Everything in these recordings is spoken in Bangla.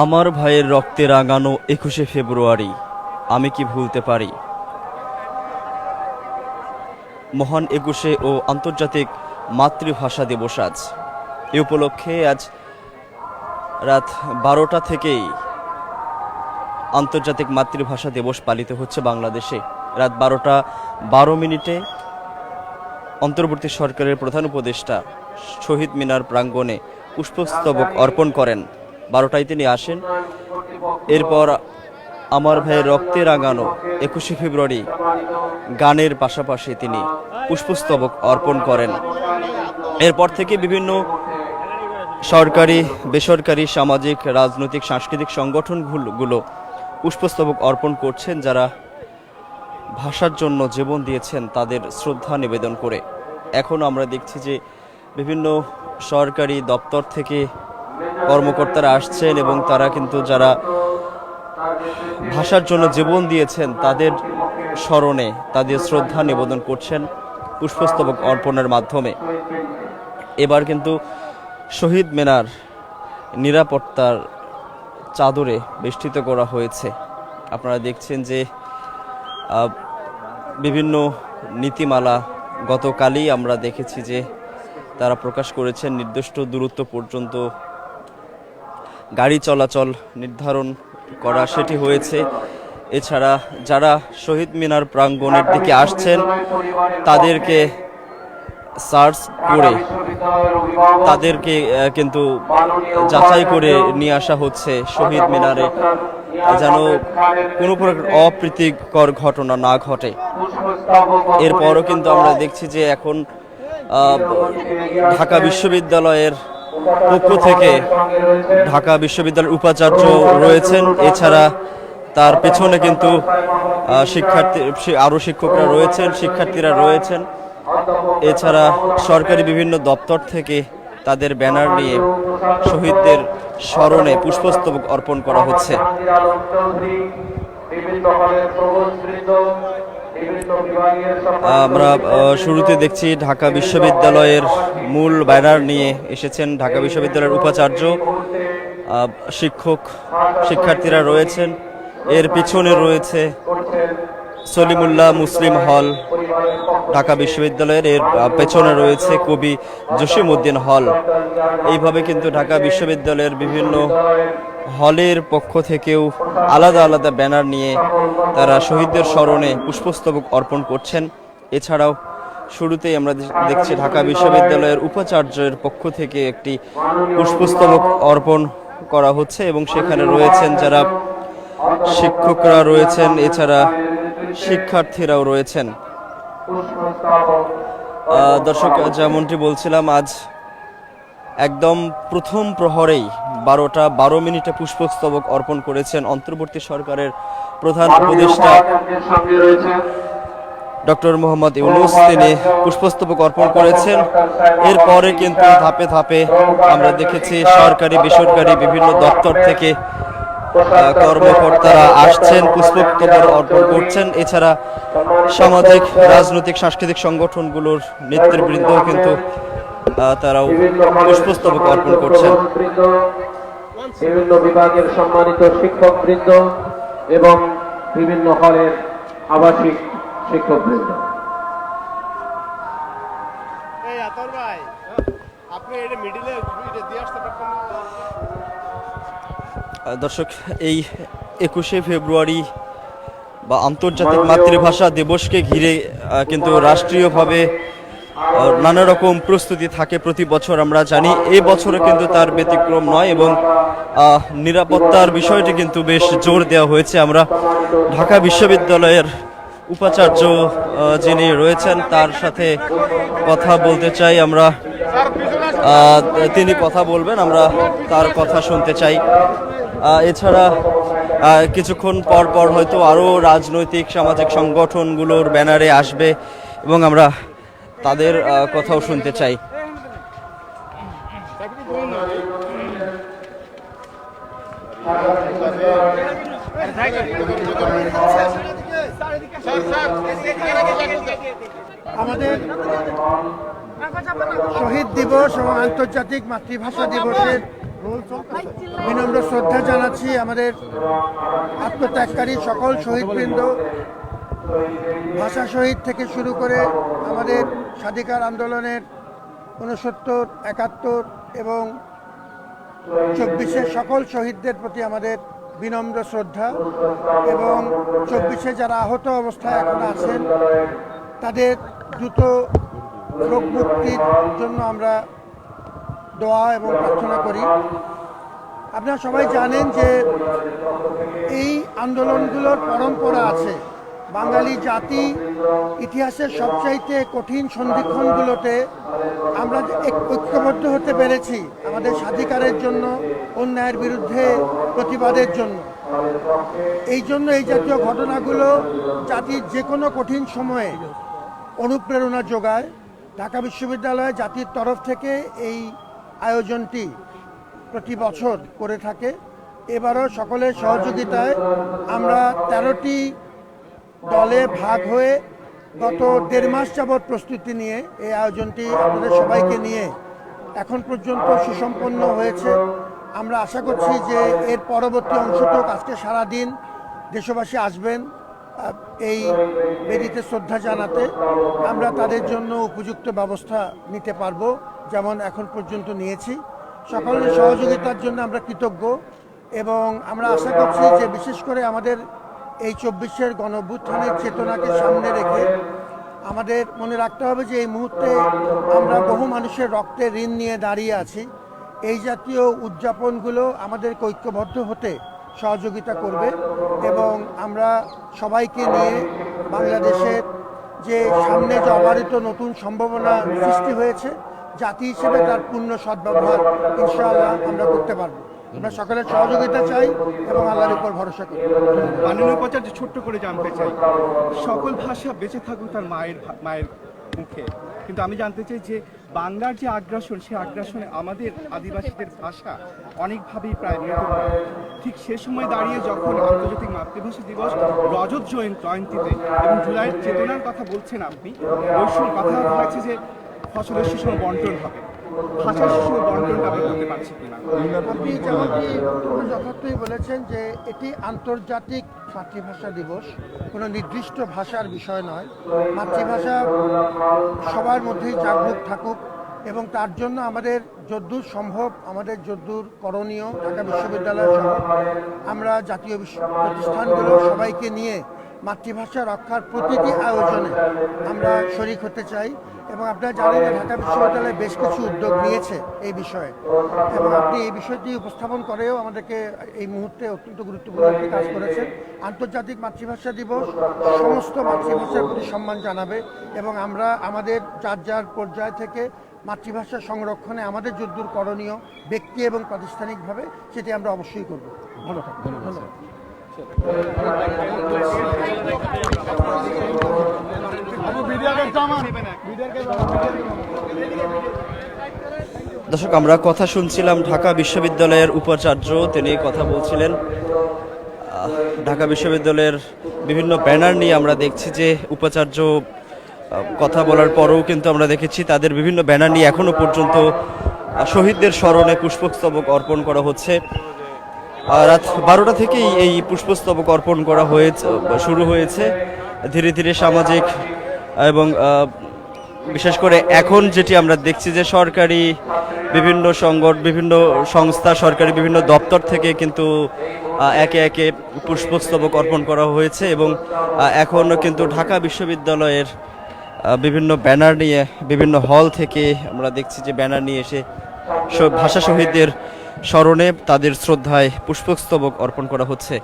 আমার ভাইয়ের রক্তে রাঙানো ২১শে ফেব্রুয়ারি আমি কি ভুলতে পারি। মহান ২১শে ও আন্তর্জাতিক মাতৃভাষা দিবস আজ। এ উপলক্ষে আজ রাত ১২টা থেকেই আন্তর্জাতিক মাতৃভাষা দিবস পালিত হচ্ছে বাংলাদেশে। রাত ১২টা ১২ মিনিটে অন্তর্বর্তী সরকারের প্রধান উপদেষ্টা শহীদ মিনার প্রাঙ্গণে পুষ্পস্তবক অর্পণ করেন। ১২টায় তিনি আসেন। এরপর আমার ভাইয়ের রক্তে রাঙানো ২১শে ফেব্রুয়ারি গানের পাশাপাশি তিনি পুষ্পস্তবক অর্পণ করেন। এরপর থেকে বিভিন্ন সরকারি, বেসরকারি, সামাজিক, রাজনৈতিক, সাংস্কৃতিক সংগঠনগুলো পুষ্পস্তবক অর্পণ করছেন, যারা ভাষার জন্য জীবন দিয়েছেন তাদের শ্রদ্ধা নিবেদন করে। এখন আমরা দেখছি যে বিভিন্ন সরকারি দপ্তর থেকে কর্মকর্তারা আসছেন এবং তারা কিন্তু যারা ভাষার জন্য জীবন দিয়েছেন তাদের স্মরণে তাদের শ্রদ্ধা নিবেদন করছেন পুষ্পস্তবক অর্পণের মাধ্যমে। এবার কিন্তু শহীদ মিনার নিরাপত্তার চাদরে বেষ্টিত করা হয়েছে। আপনারা দেখছেন যে বিভিন্ন নীতিমালা গতকালই আমরা দেখেছি যে তারা প্রকাশ করেছেন, নির্দিষ্ট দূরত্ব পর্যন্ত গাড়ি চলাচল নির্ধারণ করা সেটি হয়েছে। এছাড়া যারা শহীদ মিনার প্রাঙ্গণের দিকে আসছেন তাদেরকে সার্চ করে তাদেরকে কিন্তু যাচাই করে নিয়ে আসা হচ্ছে শহীদ মিনারে, যেন কোনো প্রকার অপ্রীতিকর ঘটনা না ঘটে। এরপরও কিন্তু আমরা দেখছি যে এখন ঢাকা বিশ্ববিদ্যালয়ের পক্ষ থেকে ঢাকা বিশ্ববিদ্যালয়ের উপাচার্য রয়েছেন, এছাড়া তার পেছনে কিন্তু আরো শিক্ষকরা রয়েছেন, শিক্ষার্থীরা রয়েছেন। এছাড়া সরকারি বিভিন্ন দপ্তর থেকে তাদের ব্যানার নিয়ে শহীদদের স্মরণে পুষ্পস্তবক অর্পণ করা হচ্ছে। আমরা শুরুতে দেখছি ঢাকা বিশ্ববিদ্যালয়ের মূল ব্যানার নিয়ে এসেছেন ঢাকা বিশ্ববিদ্যালয়ের উপাচার্য, শিক্ষক, শিক্ষার্থীরা রয়েছেন। এর পিছনে রয়েছে সলিমুল্লাহ মুসলিম হল ঢাকা বিশ্ববিদ্যালয়ের, এর পেছনে রয়েছে কবি জসিমউদ্দিন হল। এইভাবে কিন্তু ঢাকা বিশ্ববিদ্যালয়ের বিভিন্ন হলের পক্ষ থেকেও আলাদা আলাদা ব্যানার নিয়ে তারা শহীদদের স্মরণে পুষ্পস্তবক অর্পণ করছেন। এছাড়াও শুরুতেই আমরা দেখছি ঢাকা বিশ্ববিদ্যালয়ের উপাচার্যের পক্ষ থেকে একটি পুষ্পস্তবক অর্পণ করা হচ্ছে এবং সেখানে রয়েছেন যারা শিক্ষকরা রয়েছেন, এছাড়া শিক্ষার্থীরাও রয়েছেন। দর্শক, যেমনটি বলছিলাম, আজ একদম প্রথম প্রহরেই ১২টা ১২ মিনিটে পুষ্পস্তবক অর্পণ করেছেন অন্তর্বর্তী সরকারের প্রধান উপদেষ্টা ডক্টর মোহাম্মদ ইউনূস। তিনি পুষ্পস্তবক অর্পণ করেছেন। এরপরে কিন্তু ধাপে ধাপে আমরা দেখেছি সরকারি, বেসরকারি বিভিন্ন দপ্তর থেকে কর্মকর্তারা আসছেন, পুষ্পস্তবক অর্পণ করছেন। এছাড়া সামাজিক, রাজনৈতিক, সাংস্কৃতিক সংগঠনগুলোর নেতৃবৃন্দ কিন্তু তারাও পুষ্পস্তবক অর্পণ করছেন। বিভিন্ন বিভাগের সম্মানিত শিক্ষকবৃন্দ এবং বিভিন্ন হলের আবাসিক শিক্ষকবৃন্দ। দর্শক, এই ২১শে ফেব্রুয়ারি বা আন্তর্জাতিক মাতৃভাষা দিবসকে ঘিরে কিন্তু রাষ্ট্রীয়ভাবে নানা রকম প্রস্তুতি থাকে প্রতি বছর, আমরা জানি। এই বছরে কিন্তু তার ব্যতিক্রম নয় এবং নিরাপত্তার বিষয়টি কিন্তু বেশ জোর দেওয়া হয়েছে। আমরা ঢাকা বিশ্ববিদ্যালয়ের উপাচার্য যিনি রয়েছেন তার সাথে কথা বলতে চাই আমরা। তিনি কথা বলবেন, আমরা তার কথা শুনতে চাই। এছাড়া কিছুক্ষণ পর পর হয়তো আরও রাজনৈতিক, সামাজিক সংগঠনগুলোর ব্যানারে আসবে এবং আমরা তাদের কথাও শুনতে চাই। আমাদের শহীদ দিবস এবং আন্তর্জাতিক মাতৃভাষা দিবসের বিনম্র শ্রদ্ধা জানাচ্ছি আমাদের আত্মত্যাগকারী সকল শহীদবৃন্দ, ভাষা শহীদ থেকে শুরু করে আমাদের স্বাধিকার আন্দোলনের 69, 71 এবং 24-এর সকল শহীদদের প্রতি আমাদের বিনম্র শ্রদ্ধা, এবং 24-এ যারা আহত অবস্থায় এখন আছেন তাদের দ্রুত রোগ মুক্তির জন্য আমরা দোয়া এবং প্রার্থনা করি। আপনারা সবাই জানেন যে এই আন্দোলনগুলোর পরম্পরা আছে। বাঙালি জাতি ইতিহাসের সবচাইতে কঠিন সন্ধিক্ষণগুলোতে আমরা ঐক্যবদ্ধ হতে পেরেছি আমাদের স্বাধিকারের জন্য, অন্যায়ের বিরুদ্ধে প্রতিবাদের জন্য। এই জন্য এই জাতীয় ঘটনাগুলো জাতির যে কোনো কঠিন সময়ে অনুপ্রেরণা যোগায়। ঢাকা বিশ্ববিদ্যালয় জাতির তরফ থেকে এই আয়োজনটি প্রতি বছর করে থাকে। এবারও সকলের সহযোগিতায় আমরা 13টি দলে ভাগ হয়ে গত 1.5 মাস যাবৎ প্রস্তুতি নিয়ে এই আয়োজনটি আপনাদের সবাইকে নিয়ে এখন পর্যন্ত সুসম্পন্ন হয়েছে। আমরা আশা করছি যে এর পরবর্তী অংশটুক আজকে সারাদিন দেশবাসী আসবেন এই বেদিতে শ্রদ্ধা জানাতে। আমরা তাদের জন্য উপযুক্ত ব্যবস্থা নিতে পারবো, যেমন এখন পর্যন্ত নিয়েছি। সকলের সহযোগিতার জন্য আমরা কৃতজ্ঞ, এবং আমরা আশা করছি যে বিশেষ করে আমাদের এই 24-এর গণঅভ্যুত্থানের চেতনাকে সামনে রেখে আমাদের মনে রাখতে হবে যে এই মুহূর্তে আমরা বহু মানুষের রক্তের ঋণ নিয়ে দাঁড়িয়ে আছি। এই জাতীয় উদযাপনগুলো আমাদেরকে ঐক্যবদ্ধ হতে সহযোগিতা করবে, এবং আমরা সবাইকে নিয়ে বাংলাদেশের যে সামনে যে অবারিত নতুন সম্ভাবনা সৃষ্টি হয়েছে, জাতি হিসেবে তার পূর্ণ সদ্ব্যবহার ইনশাআল্লাহ আমরা করতে পারবো। আমরা সকলের সহযোগিতা চাই এবং আল্লাহর উপর ভরসা করি। মাননীয় উপাচার্য, ছোট্ট করে জানতে চাই, সকল ভাষা বেঁচে থাকুক তার মায়ের মুখে, কিন্তু আমি জানতে চাই যে বাংলার যে আগ্রাসন, সেই আগ্রাসনে আমাদের আদিবাসীদের ভাষা অনেকভাবেই প্রায় মৃত। ঠিক সে সময় দাঁড়িয়ে যখন আন্তর্জাতিক মাতৃভাষা দিবস রজত জয়ন্তীতে এবং জুলাইয়ের চেতনার কথা বলছেন আপনি, ওই সময় কথা হয়েছে যে ফসলের সুষম বন্টন হবে, ভাষার সুষম বন্টনটা আমরা করতে পারছি কিনা? আপনি যেমনটি যথার্থই বলেছেন যে এটি আন্তর্জাতিক মাতৃভাষা দিবস, কোনো নির্দিষ্ট ভাষার বিষয় নয়। মাতৃভাষা সবার মধ্যেই জাগরুক থাকুক, এবং তার জন্য আমাদের যদ্দূর সম্ভব, আমাদের যদ্দূর করণীয়, ঢাকা বিশ্ববিদ্যালয় সহ আমরা জাতীয় প্রতিষ্ঠানগুলো সবাইকে নিয়ে মাতৃভাষা রক্ষার প্রতিটি আয়োজনে আমরা শরিক হতে চাই। এবং আপনারা জানেন যে ঢাকা বিশ্ববিদ্যালয় বেশ কিছু উদ্যোগ নিয়েছে এই বিষয়ে, এবং আপনি এই বিষয়টি উপস্থাপন করেও আমাদেরকে এই মুহূর্তে অত্যন্ত গুরুত্বপূর্ণ একটি কাজ করেছেন। আন্তর্জাতিক মাতৃভাষা দিবস সমস্ত মাতৃভাষার প্রতি সম্মান জানাবে, এবং আমরা আমাদের যার যার পর্যায় থেকে মাতৃভাষা সংরক্ষণে আমাদের যদ্দূর করণীয় ব্যক্তি এবং প্রাতিষ্ঠানিকভাবে সেটি আমরা অবশ্যই করব। ভালো থাকবেন, ধন্যবাদ। দর্শক, আমরা কথা শুনছিলাম ঢাকা বিশ্ববিদ্যালয়ের উপাচার্য, তিনি কথা বলছিলেন। ঢাকা বিশ্ববিদ্যালয়ের বিভিন্ন ব্যানার নিয়ে আমরা দেখছি যে উপাচার্য কথা বলার পরেও কিন্তু আমরা দেখেছি তাদের বিভিন্ন ব্যানার নিয়ে এখনো পর্যন্ত শহীদদের স্মরণে পুষ্পস্তবক অর্পণ করা হচ্ছে। রাত 12টা থেকেই এই পুষ্পস্তবক অর্পণ করা শুরু হয়েছে। ধীরে ধীরে সামাজিক এবং বিশেষ করে এখন যেটি আমরা দেখছি যে সরকারি বিভিন্ন সংগঠন, বিভিন্ন সংস্থা, সরকারি বিভিন্ন দপ্তর থেকে কিন্তু একে একে পুষ্পস্তবক অর্পণ করা হয়েছে, এবং এখনও কিন্তু ঢাকা বিশ্ববিদ্যালয়ের বিভিন্ন ব্যানার নিয়ে বিভিন্ন হল থেকে আমরা দেখছি যে ব্যানার নিয়ে এসে ভাষা শহীদদের স্মরণে তাদের শ্রদ্ধায় পুষ্পস্তবক অর্পণ করা হচ্ছে।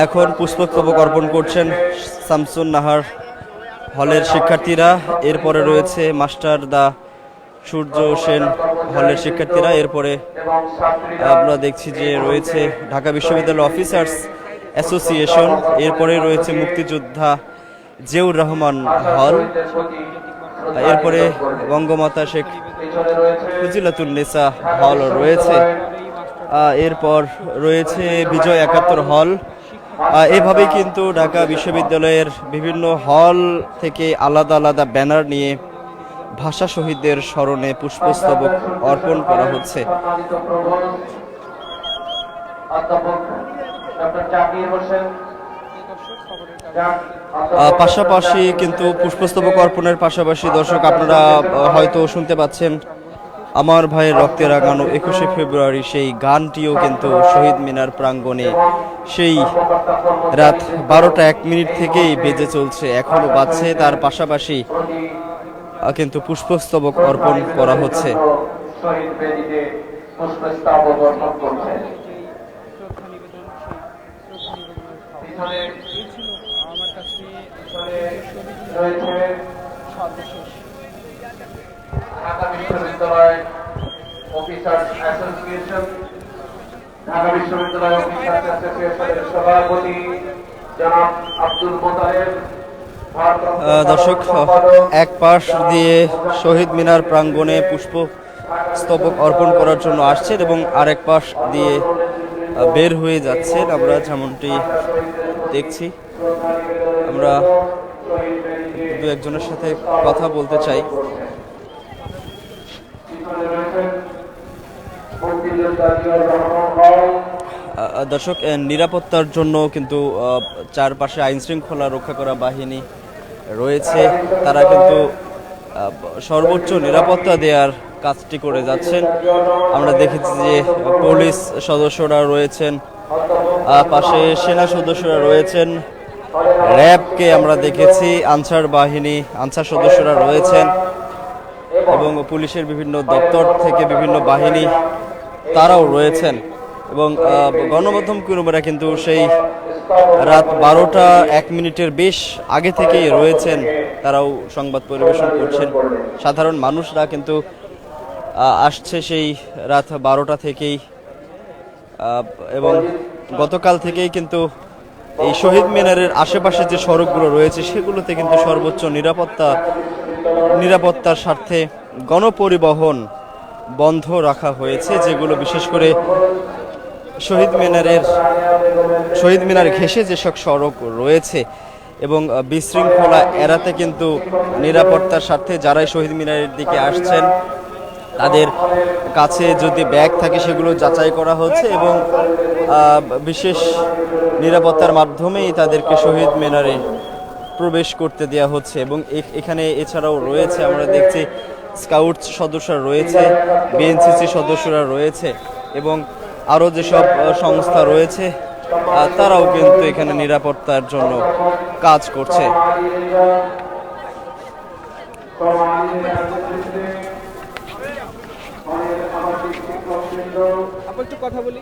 এখন পুষ্পস্তবক অর্পণ করছেন শামসুন নাহার হলের শিক্ষার্থীরা, এরপরে রয়েছে মাস্টার দা সূর্য সেন হলের শিক্ষার্থীরা, এরপরে আমরা দেখছি যে রয়েছে ঢাকা বিশ্ববিদ্যালয় অফিসার্স অ্যাসোসিয়েশন, এরপরে রয়েছে মুক্তিযোদ্ধা জিয়াউর রহমান হল, এরপরে বঙ্গমাতা শেখ ফজিলাতুন্নেসা হল রয়েছে। এরপর রয়েছে বিজয় ৭১ হল। এভাবেই কিন্তু ঢাকা বিশ্ববিদ্যালয়ের বিভিন্ন হল থেকে আলাদা আলাদা ব্যানার নিয়ে ভাষা শহীদদের স্মরণে পুষ্পস্তবক অর্পণ করা হচ্ছে। সম্মানিত প্রভোস্ট অধ্যাপক ডক্টর জাকির হোসেন, পাশাপাশি কিন্তু পুষ্পস্তবক অর্পণের পাশাপাশি দর্শক আপনারা হয়তো শুনতে পাচ্ছেন আমার ভাইয়ের রক্তে রাঙানো ২১শে ফেব্রুয়ারি সেই গানটিও কিন্তু শহীদ মিনার প্রাঙ্গণে সেই রাত ১২টা ১ মিনিট থেকেই বেজে চলছে, এখনো বাজছে। তার পাশাপাশি কিন্তু পুষ্পস্তবক অর্পণ করা হচ্ছে। শহীদ বেদিতে পুষ্পস্তবক অর্পণ করছেন। পিছনে রয়েছে ঢাকা বিশ্ববিদ্যালয় অফিসার্স অ্যাসোসিয়েশন, ঢাকা বিশ্ববিদ্যালয় অফিসার্স অ্যাসোসিয়েশনের সভাপতি জনাব আব্দুল মোতালেব, দর্শক এক পাশ দিয়ে শহীদ মিনার প্রাঙ্গণে পুষ্পস্তবক অর্পণ করার জন্য আসছেন এবং আরেক পাশ দিয়ে বের হয়ে যাচ্ছেন। আমরা যেমনটি দেখছি, আমরা দু একজনের সাথে কথা বলতে চাই। দর্শক, নিরাপত্তার জন্য কিন্তু চারপাশে আইন শৃঙ্খলা রক্ষা করা বাহিনী রয়েছে, তারা কিন্তু সর্বোচ্চ নিরাপত্তা দেওয়ার কাজটি করে যাচ্ছেন। আমরা দেখেছি যে পুলিশ সদস্যরা রয়েছেন, পাশে সেনা সদস্যরা রয়েছেন, র্যাবকে আমরা দেখেছি, আনসার সদস্যরা রয়েছেন এবং পুলিশের বিভিন্ন দপ্তর থেকে বিভিন্ন বাহিনী তারাও রয়েছেন এবং গণমাধ্যম কর্মীরা কিন্তু সেই রাত ১২টা ১ মিনিটের বেশ আগে থেকেই রয়েছেন, তারাও সংবাদ পরিবেশন করছেন। সাধারণ মানুষরা কিন্তু আসছে সেই রাত ১২টা থেকেই এবং গতকাল থেকেই কিন্তু এই শহীদ মিনারের আশেপাশে যে সড়কগুলো রয়েছে সেগুলোতে কিন্তু সর্বোচ্চ নিরাপত্তার স্বার্থে গণপরিবহন বন্ধ রাখা হয়েছে, যেগুলো বিশেষ করে শহীদ মিনার ঘেঁষে যেসব সড়ক রয়েছে এবং বিশৃঙ্খলা এড়াতে কিন্তু নিরাপত্তার স্বার্থে যারাই শহীদ মিনারের দিকে আসছেন তাদের কাছে যদি ব্যাগ থাকে সেগুলো যাচাই করা হচ্ছে এবং বিশেষ নিরাপত্তার মাধ্যমেই তাদেরকে শহীদ মিনারে প্রবেশ করতে দেওয়া হচ্ছে। এবং এখানে এছাড়াও রয়েছে, আমরা দেখছি স্কাউট সদস্যরা রয়েছে, বিএনসিসি সদস্যরা রয়েছে এবং আরও যেসব সংস্থা রয়েছে তারাও কিন্তু এখানে নিরাপত্তার জন্য কাজ করছে। একটু কথা বলি।